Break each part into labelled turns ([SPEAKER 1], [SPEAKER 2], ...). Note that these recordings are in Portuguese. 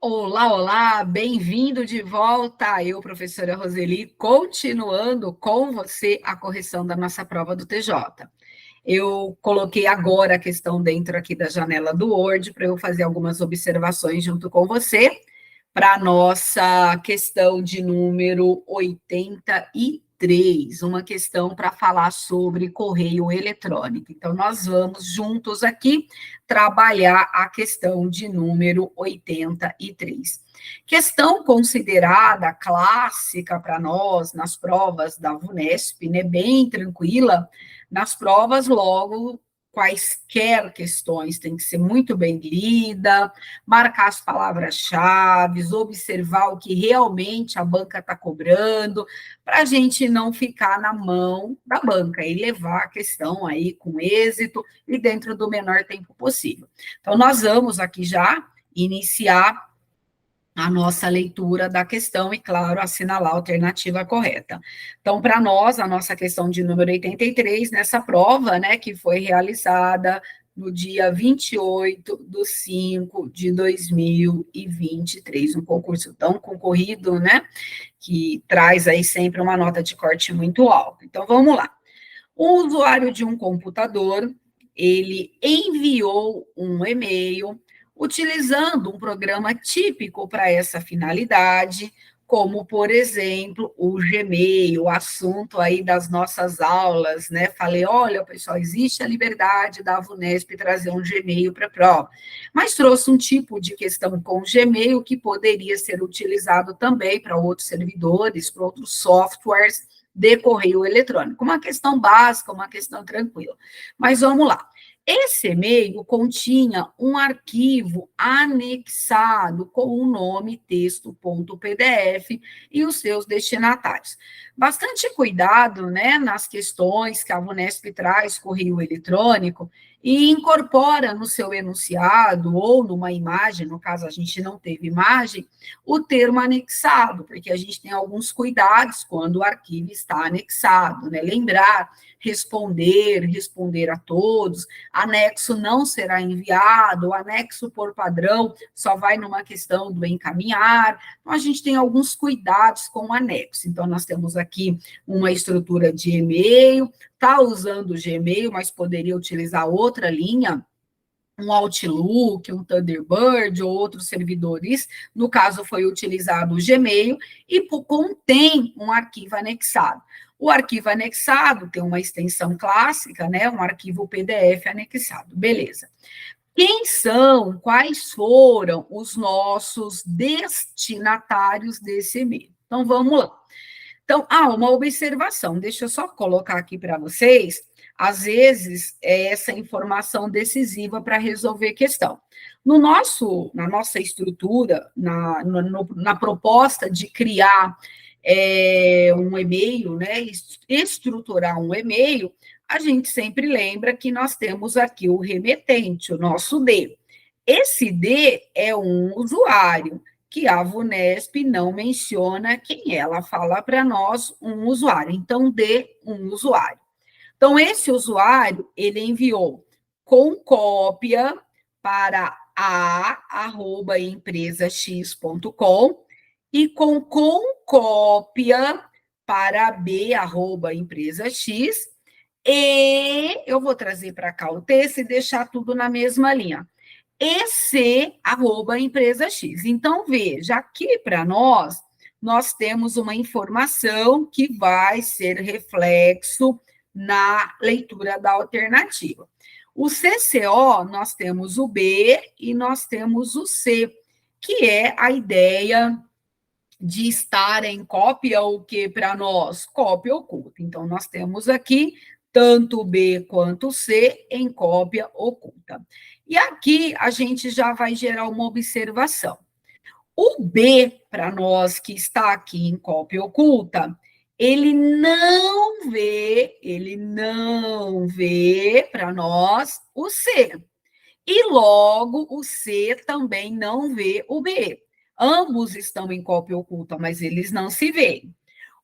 [SPEAKER 1] Olá, olá, bem-vindo de volta. Eu, professora Roseli, continuando com você a correção da nossa prova do TJ. Eu coloquei agora a questão dentro aqui da janela do Word para eu fazer algumas observações junto com você para a nossa questão de número 83, uma questão para falar sobre correio eletrônico. Então, nós vamos juntos aqui trabalhar a questão de número 83. Questão considerada clássica para nós nas provas da VUNESP, né, bem tranquila. Nas provas, logo, quaisquer questões têm que ser muito bem lida, marcar as palavras-chave, observar o que realmente a banca está cobrando, para a gente não ficar na mão da banca e levar a questão aí com êxito e dentro do menor tempo possível. Então, nós vamos aqui já iniciar a nossa leitura da questão e, claro, assinalar a alternativa correta. Então, para nós, a nossa questão de número 83, nessa prova, né, que foi realizada no dia 28/5/2023, um concurso tão concorrido, né, que traz aí sempre uma nota de corte muito alta. Então, vamos lá. O usuário de um computador, ele enviou um e-mail utilizando um programa típico para essa finalidade, como, por exemplo, o Gmail, o assunto aí das nossas aulas, né? Falei, olha, pessoal, existe a liberdade da VUNESP trazer um Gmail para a prova, mas trouxe um tipo de questão com o Gmail que poderia ser utilizado também para outros servidores, para outros softwares de correio eletrônico. Uma questão básica, uma questão tranquila. Mas vamos lá. Esse e-mail continha um arquivo anexado com o nome texto.pdf e os seus destinatários. Bastante cuidado, né, nas questões que a VUNESP traz correio eletrônico e incorpora no seu enunciado ou numa imagem, no caso a gente não teve imagem, o termo anexado, porque a gente tem alguns cuidados quando o arquivo está anexado, né? Lembrar, responder a todos, anexo não será enviado, o anexo por padrão só vai numa questão do encaminhar. Então, a gente tem alguns cuidados com o anexo. Então, nós temos aqui uma estrutura de e-mail, está usando o Gmail, mas poderia utilizar outra linha, um Outlook, um Thunderbird ou outros servidores, no caso foi utilizado o Gmail, e contém um arquivo anexado. O arquivo anexado tem uma extensão clássica, né, um arquivo PDF anexado, beleza. Quais foram os nossos destinatários desse e-mail? Então, vamos lá. Então, uma observação, deixa eu só colocar aqui para vocês, às vezes, é essa informação decisiva para resolver questão. Na nossa estrutura, na proposta de criar um e-mail, né, estruturar um e-mail, a gente sempre lembra que nós temos aqui o remetente, o nosso D. Esse D é um usuário, que a VUNESP não menciona quem ela fala para nós, um usuário. Então, D, um usuário. Então, esse usuário, ele enviou com cópia para a@empresax.com e com cópia para b@empresax, e eu vou trazer para cá o texto e deixar tudo na mesma linha. @empresa X. Então, veja, aqui para nós temos uma informação que vai ser reflexo na leitura da alternativa. O CCO, nós temos o B e nós temos o C, que é a ideia de estar em cópia, o que para nós? Cópia oculta. Então, nós temos aqui tanto o B quanto o C em cópia oculta. E aqui a gente já vai gerar uma observação. O B, para nós que está aqui em cópia oculta, ele não vê para nós o C. E logo o C também não vê o B. Ambos estão em cópia oculta, mas eles não se veem.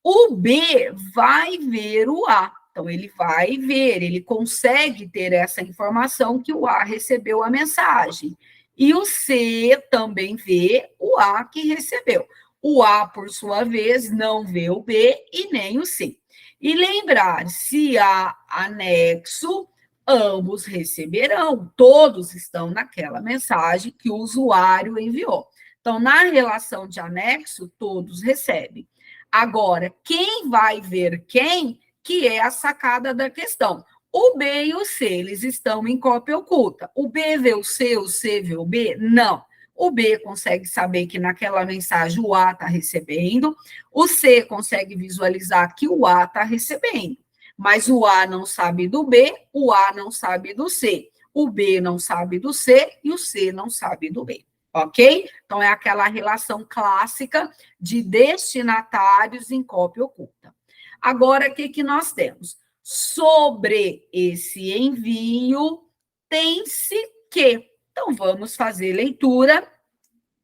[SPEAKER 1] O B vai ver o A. Então, ele vai ver, ele consegue ter essa informação que o A recebeu a mensagem. E o C também vê o A que recebeu. O A, por sua vez, não vê o B e nem o C. E lembrar, se há anexo, ambos receberão. Todos estão naquela mensagem que o usuário enviou. Então, na relação de anexo, todos recebem. Agora, quem vai ver quem, que é a sacada da questão. O B e o C, eles estão em cópia oculta. O B vê o C vê o B? Não. O B consegue saber que naquela mensagem o A está recebendo, o C consegue visualizar que o A está recebendo, mas o A não sabe do B, o A não sabe do C, o B não sabe do C e o C não sabe do B, ok? Então, é aquela relação clássica de destinatários em cópia oculta. Agora, o que nós temos? Sobre esse envio, tem-se que. Então, vamos fazer leitura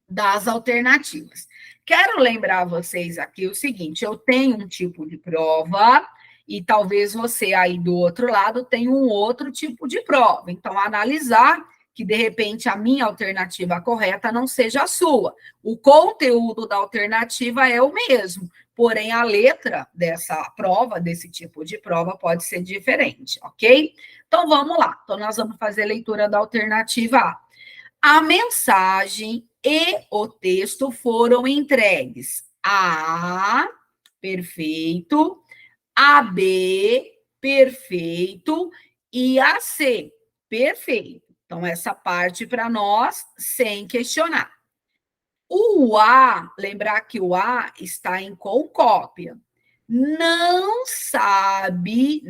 [SPEAKER 1] das alternativas. Quero lembrar vocês aqui o seguinte: eu tenho um tipo de prova e talvez você aí do outro lado tenha um outro tipo de prova. Então, analisar que, de repente, a minha alternativa correta não seja a sua. O conteúdo da alternativa é o mesmo, porém, a letra dessa prova, desse tipo de prova, pode ser diferente, ok? Então, vamos lá. Então, nós vamos fazer a leitura da alternativa A. A mensagem e o texto foram entregues a A, perfeito, a B, perfeito, e a C, perfeito. Então, essa parte para nós, sem questionar. O A, lembrar que o A está em concópia. Não sabe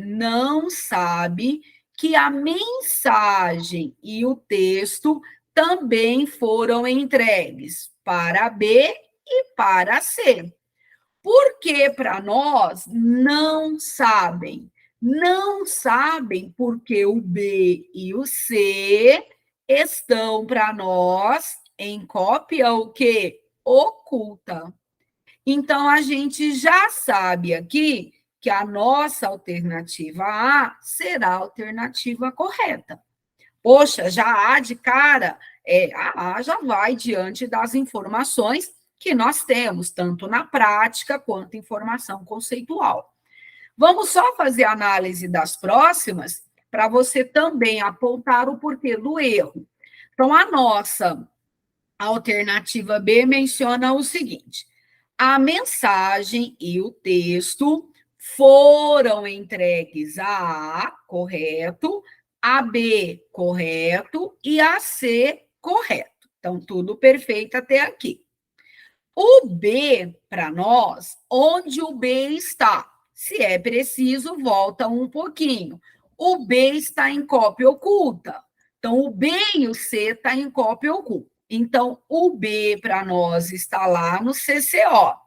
[SPEAKER 1] que a mensagem e o texto também foram entregues para B e para C. Porque para nós não sabem. Não sabem porque o B e o C estão para nós em cópia o quê? Oculta. Então, a gente já sabe aqui que a nossa alternativa A será a alternativa correta. Poxa, já há de cara, a A já vai diante das informações que nós temos, tanto na prática quanto informação conceitual. Vamos só fazer a análise das próximas para você também apontar o porquê do erro. Então, a nossa alternativa B menciona o seguinte: a mensagem e o texto foram entregues a A, correto, a B, correto, e a C, correto. Então, tudo perfeito até aqui. O B, para nós, onde o B está? Se é preciso, volta um pouquinho. O B está em cópia oculta. Então, o B e o C está em cópia oculta. Então, o B para nós está lá no CCO.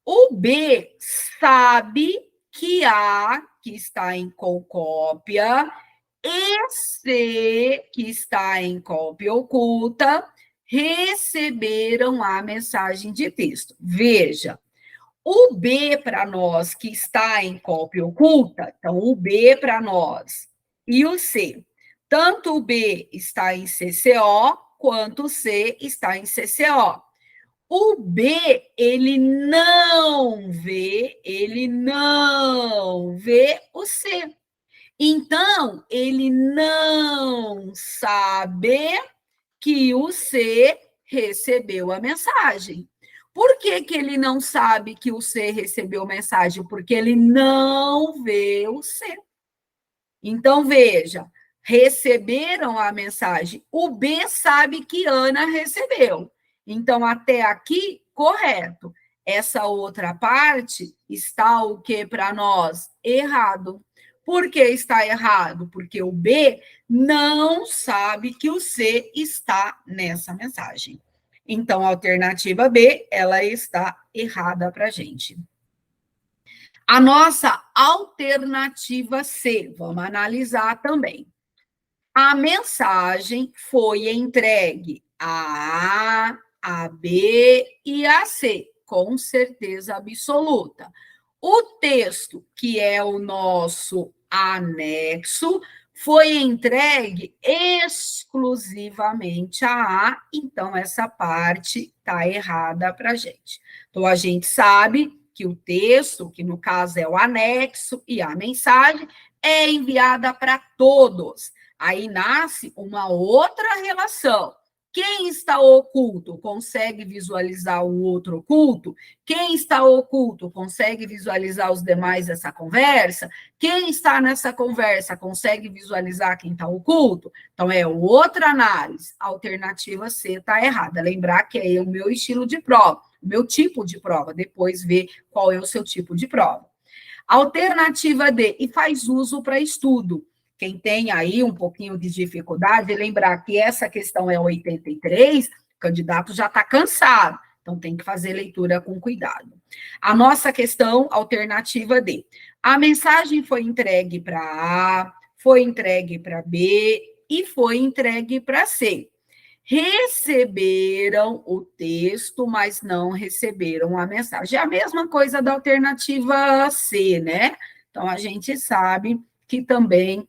[SPEAKER 1] O B sabe que A, que está em cópia, e C, que está em cópia oculta, receberam a mensagem de texto. Veja, o B para nós, que está em cópia oculta, então o B para nós e o C. Tanto o B está em CCO, quanto o C está em CCO. O B, ele não vê o C. Então, ele não sabe que o C recebeu a mensagem. Por que, que ele não sabe que o C recebeu a mensagem? Porque ele não vê o C. Então, veja, receberam a mensagem. O B sabe que Ana recebeu. Então, até aqui, correto. Essa outra parte está o que para nós? Errado. Por que está errado? Porque o B não sabe que o C está nessa mensagem. Então, a alternativa B, ela está errada para a gente. A nossa alternativa C, vamos analisar também. A mensagem foi entregue a A, a B e a C, com certeza absoluta. O texto, que é o nosso anexo, foi entregue exclusivamente a A, então essa parte está errada para a gente. Então, a gente sabe que o texto, que no caso é o anexo, e a mensagem, é enviada para todos. Aí nasce uma outra relação. Quem está oculto consegue visualizar o outro oculto? Quem está oculto consegue visualizar os demais dessa conversa? Quem está nessa conversa consegue visualizar quem está oculto? Então, é outra análise. A alternativa C está errada. Lembrar que é o meu estilo de prova, o meu tipo de prova. Depois ver qual é o seu tipo de prova. Alternativa D, e faz uso para estudo. Quem tem aí um pouquinho de dificuldade, lembrar que essa questão é 83, o candidato já está cansado, então tem que fazer leitura com cuidado. A nossa questão, alternativa D. A mensagem foi entregue para A, foi entregue para B e foi entregue para C. Receberam o texto, mas não receberam a mensagem. É a mesma coisa da alternativa C, né? Então, a gente sabe que também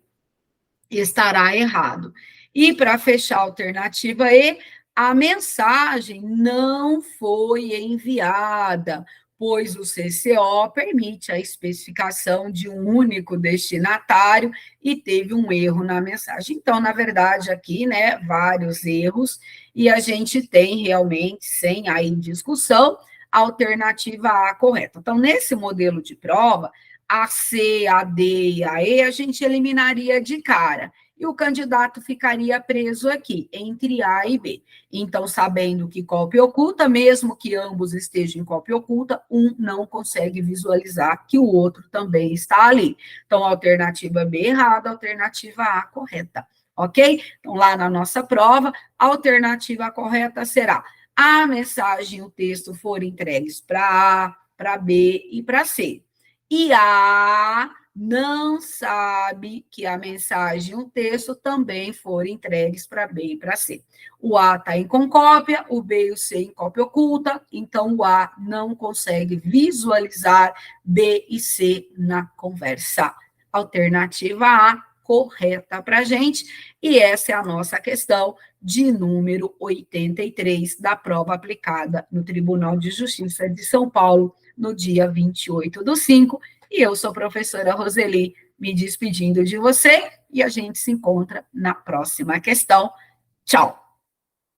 [SPEAKER 1] estará errado. E para fechar a alternativa E, a mensagem não foi enviada, pois o CCO permite a especificação de um único destinatário e teve um erro na mensagem. Então, na verdade, aqui, né, vários erros, e a gente tem realmente, sem aí discussão, a alternativa A correta. Então, nesse modelo de prova, a C, a D e a E, a gente eliminaria de cara. E o candidato ficaria preso aqui, entre A e B. Então, sabendo que cópia oculta, mesmo que ambos estejam em cópia oculta, um não consegue visualizar que o outro também está ali. Então, alternativa B errada, alternativa A correta. Ok? Então, lá na nossa prova, a alternativa correta será: a mensagem e o texto foram entregues para A, para B e para C. E A não sabe que a mensagem e o texto também foram entregues para B e para C. O A está em concópia, o B e o C em cópia oculta, então o A não consegue visualizar B e C na conversa. Alternativa A, correta para a gente, e essa é a nossa questão de número 83 da prova aplicada no Tribunal de Justiça de São Paulo, no dia 28/5, e eu sou a professora Roseli, me despedindo de você, e a gente se encontra na próxima questão. Tchau!